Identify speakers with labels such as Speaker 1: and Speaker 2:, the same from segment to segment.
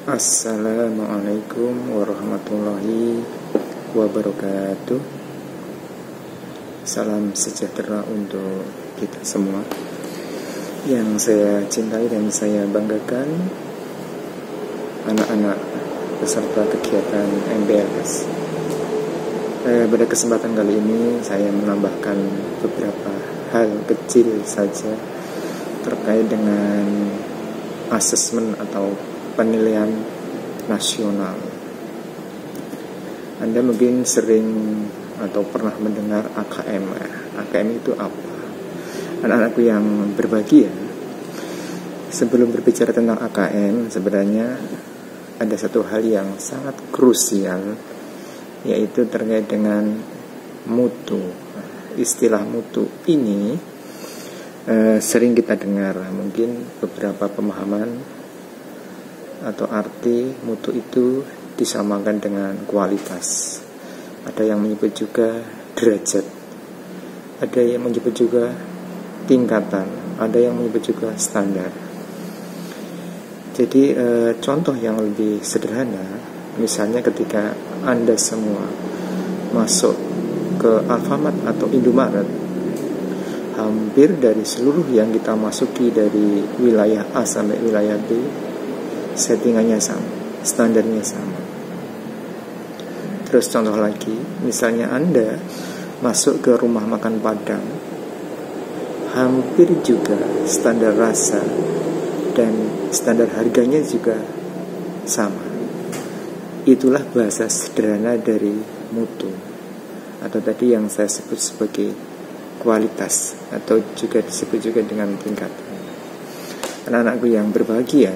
Speaker 1: Assalamualaikum warahmatullahi wabarakatuh. Salam sejahtera untuk kita semua. Yang saya cintai dan saya banggakan, anak-anak peserta kegiatan MPLS. Pada kesempatan kali ini saya menambahkan beberapa hal kecil saja terkait dengan asesmen atau penilaian nasional. Anda mungkin sering atau pernah mendengar AKM. AKM itu apa? Anak-anakku yang berbahagia, sebelum berbicara tentang AKM, sebenarnya ada satu hal yang sangat krusial, yaitu terkait dengan mutu. Istilah mutu ini sering kita dengar. Mungkin beberapa pemahaman atau arti mutu itu disamakan dengan kualitas. Ada yang menyebut juga derajat, ada yang menyebut juga tingkatan, ada yang menyebut juga standar. Jadi contoh yang lebih sederhana, misalnya ketika Anda semua masuk ke Alfamart atau Indomaret, hampir dari seluruh yang kita masuki dari wilayah A sampai wilayah B, settingannya sama, standarnya sama. Terus contoh lagi, misalnya Anda masuk ke rumah makan Padang, hampir juga standar rasa dan standar harganya juga sama. Itulah bahasa sederhana dari mutu, atau tadi yang saya sebut sebagai kualitas, atau juga disebut juga dengan tingkatan. Anak-anakku yang berbahagia,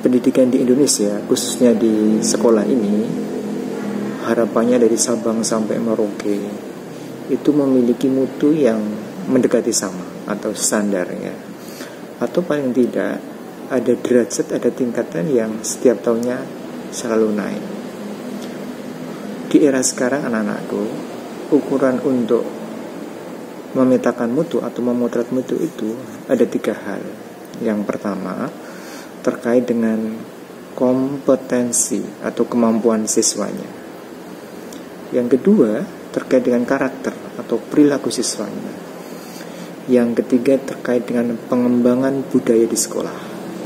Speaker 1: pendidikan di Indonesia, khususnya di sekolah ini, harapannya dari Sabang sampai Merauke itu memiliki mutu yang mendekati sama atau standarnya, atau paling tidak ada derajat, ada tingkatan yang setiap tahunnya selalu naik. Di era sekarang anak-anakku, ukuran untuk memetakan mutu atau memotret mutu itu ada 3 hal. Yang pertama terkait dengan kompetensi atau kemampuan siswanya. Yang kedua terkait dengan karakter atau perilaku siswanya. Yang ketiga terkait dengan pengembangan budaya di sekolah.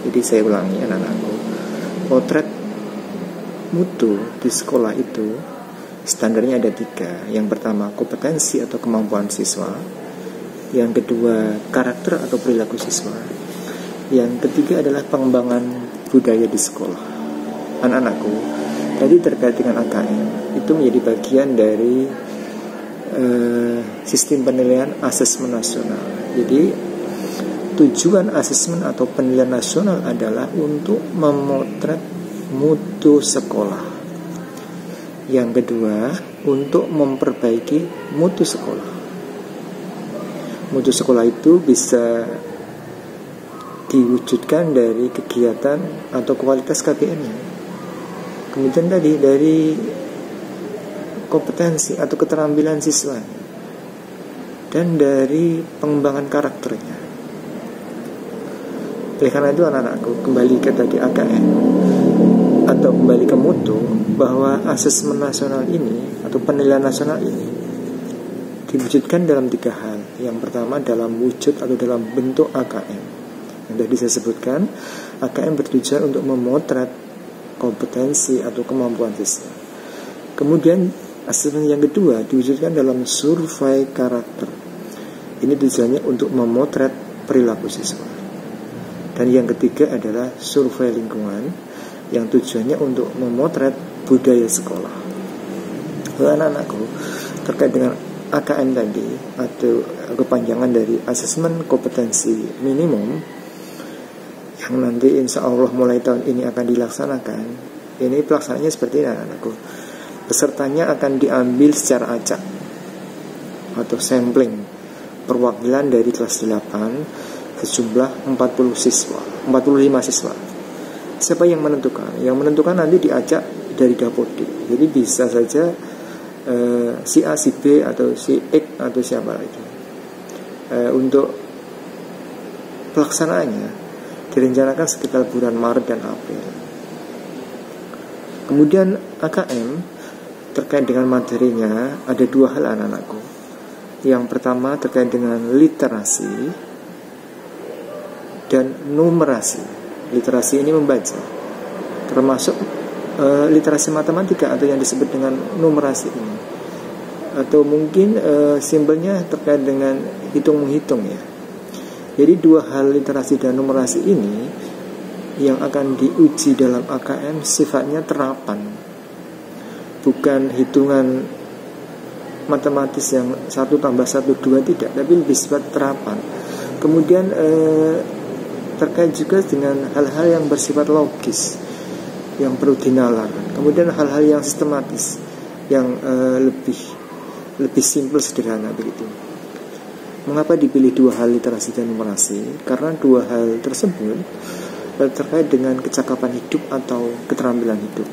Speaker 1: Jadi saya ulangi anak-anakku, potret mutu di sekolah itu standarnya ada 3. Yang pertama kompetensi atau kemampuan siswa. Yang kedua karakter atau perilaku siswa. Yang ketiga adalah pengembangan budaya di sekolah. Anak-anakku, tadi terkait dengan AKM itu menjadi bagian dari sistem penilaian asesmen nasional. Jadi tujuan asesmen atau penilaian nasional adalah untuk memotret mutu sekolah. Yang kedua, untuk memperbaiki mutu sekolah. Mutu sekolah itu bisa diwujudkan dari kegiatan atau kualitas KPM-nya. Kemudian tadi dari kompetensi atau keterampilan siswanya, dan dari pengembangan karakternya. Oleh karena itu anak-anakku, kembali ke tadi AKM atau kembali ke mutu, bahwa asesmen nasional ini atau penilaian nasional ini diwujudkan dalam 3 hal. Yang pertama dalam wujud atau dalam bentuk AKM. Yang tadi saya sebutkan, AKM bertujuan untuk memotret kompetensi atau kemampuan siswa. Kemudian asesmen yang kedua diwujudkan dalam survei karakter. Ini tujuannya untuk memotret perilaku siswa. Dan yang ketiga adalah survei lingkungan, yang tujuannya untuk memotret budaya sekolah. Anak-anakku, terkait dengan AKM tadi atau kepanjangan dari asesmen kompetensi minimum, yang nanti insya Allah mulai tahun ini akan dilaksanakan. Ini pelaksanaannya seperti ini anak-anakku. Pesertanya akan diambil secara acak atau sampling perwakilan dari kelas 8 sejumlah 45 siswa. Siapa yang menentukan? Yang menentukan nanti diacak dari Dapodik. Jadi bisa saja si A, si B, atau si X, atau siapa lagi. Untuk pelaksanaannya direncanakan sekitar bulan Maret dan April. Kemudian AKM terkait dengan materinya ada dua hal anak-anakku. Yang pertama terkait dengan literasi dan numerasi. Literasi ini membaca, termasuk literasi matematika atau yang disebut dengan numerasi ini. Atau mungkin simbolnya terkait dengan hitung-menghitung ya. Jadi dua hal literasi dan numerasi ini yang akan diuji dalam AKM sifatnya terapan, bukan hitungan matematis yang 1 tambah 1 2 tidak, tapi lebih sifat terapan. Kemudian terkait juga dengan hal-hal yang bersifat logis yang perlu dinalar. Kemudian hal-hal yang sistematis yang lebih simpel, sederhana begitu. Mengapa dipilih dua hal literasi dan numerasi? Karena dua hal tersebut terkait dengan kecakapan hidup atau keterampilan hidup.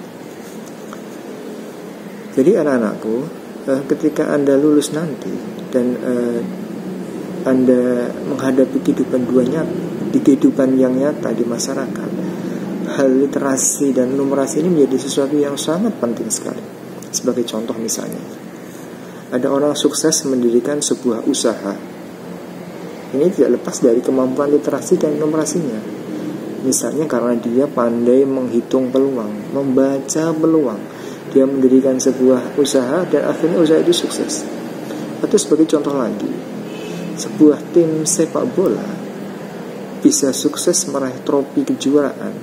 Speaker 1: Jadi anak-anakku, ketika Anda lulus nanti dan Anda menghadapi kehidupan di kehidupan yang nyata di masyarakat, hal literasi dan numerasi ini menjadi sesuatu yang sangat penting sekali. Sebagai contoh misalnya, ada orang sukses mendirikan sebuah usaha. Ini tidak lepas dari kemampuan literasi dan numerasinya. Misalnya karena dia pandai menghitung peluang, membaca peluang, dia mendirikan sebuah usaha dan akhirnya usaha itu sukses. Atau sebagai contoh lagi, sebuah tim sepak bola bisa sukses meraih trofi kejuaraan.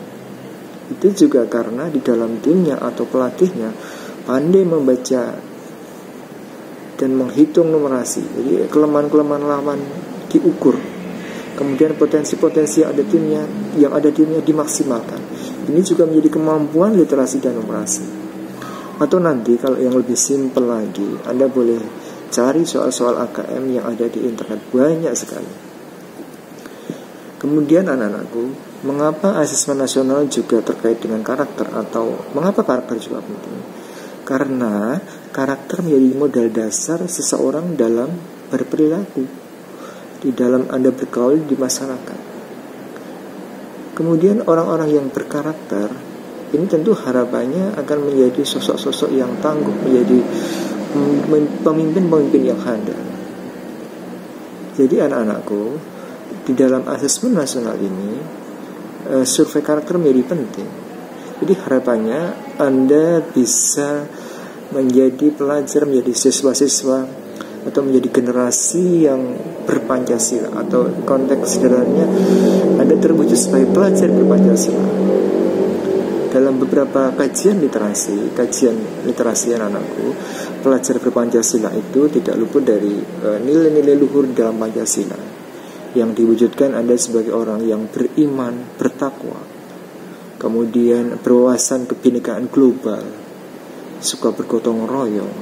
Speaker 1: Itu juga karena di dalam timnya atau pelatihnya pandai membaca dan menghitung numerasi. Jadi kelemahan-kelemahan lawan diukur, kemudian potensi-potensi yang ada timnya dimaksimalkan. Ini juga menjadi kemampuan literasi dan numerasi. Atau nanti kalau yang lebih simpel lagi, Anda boleh cari soal-soal AKM yang ada di internet, banyak sekali. Kemudian anak-anakku, mengapa asesmen nasional juga terkait dengan karakter, atau mengapa karakter juga penting? Karena karakter menjadi modal dasar seseorang dalam berperilaku, di dalam Anda bergaul di masyarakat. Kemudian orang-orang yang berkarakter ini tentu harapannya akan menjadi sosok-sosok yang tangguh, menjadi pemimpin-pemimpin yang handal. Jadi anak-anakku, di dalam asesmen nasional ini survei karakter menjadi penting. Jadi harapannya Anda bisa menjadi pelajar, menjadi siswa-siswa atau menjadi generasi yang berpancasila, atau konteks sederhananya Anda terwujud sebagai pelajar berpancasila. Dalam beberapa kajian literasi anak-anakku, pelajar berpancasila itu tidak luput dari nilai-nilai luhur dalam Pancasila yang diwujudkan Anda sebagai orang yang beriman, bertakwa, kemudian berwawasan kebinekaan global, suka bergotong royong,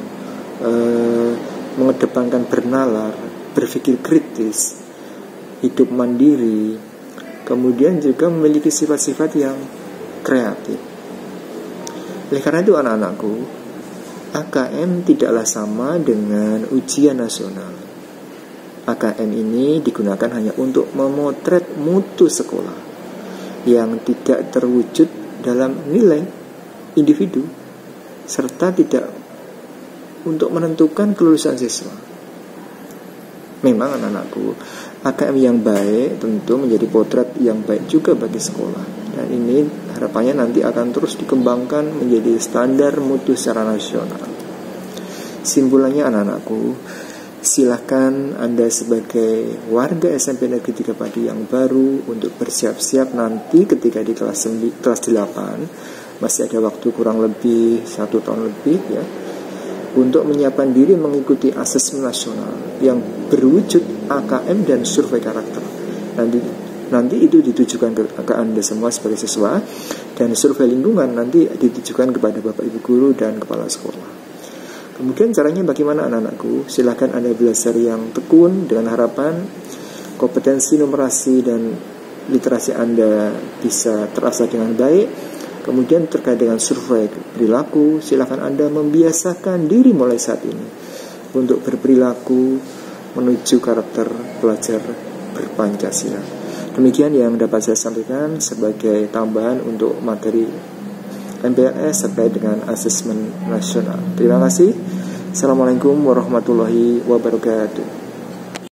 Speaker 1: mengedepankan bernalar, berpikir kritis, hidup mandiri, kemudian juga memiliki sifat-sifat yang kreatif. Oleh karena itu anak-anakku, AKM tidaklah sama dengan ujian nasional. AKM ini digunakan hanya untuk memotret mutu sekolah yang tidak terwujud dalam nilai individu, serta tidak untuk menentukan kelulusan siswa. Memang anak-anakku, AKM yang baik tentu menjadi potret yang baik juga bagi sekolah. Dan ini harapannya nanti akan terus dikembangkan menjadi standar mutu secara nasional. Simpulannya anak-anakku, silakan Anda sebagai warga SMP Negeri 3 Padi yang baru untuk bersiap-siap nanti ketika di kelas 8. Masih ada waktu kurang lebih 1 tahun lebih ya, untuk menyiapkan diri mengikuti asesmen nasional yang berwujud AKM dan survei karakter. Nanti itu ditujukan ke Anda semua sebagai siswa, dan survei lingkungan nanti ditujukan kepada Bapak Ibu guru dan kepala sekolah. Kemudian caranya bagaimana anak-anakku? Silakan Anda belajar yang tekun dengan harapan kompetensi numerasi dan literasi Anda bisa terasa dengan baik. Kemudian terkait dengan survei perilaku, silakan Anda membiasakan diri mulai saat ini untuk berperilaku menuju karakter pelajar berpancasila. Demikian yang dapat saya sampaikan sebagai tambahan untuk materi MPLS terkait dengan asesmen nasional. Terima kasih. Assalamualaikum warahmatullahi wabarakatuh.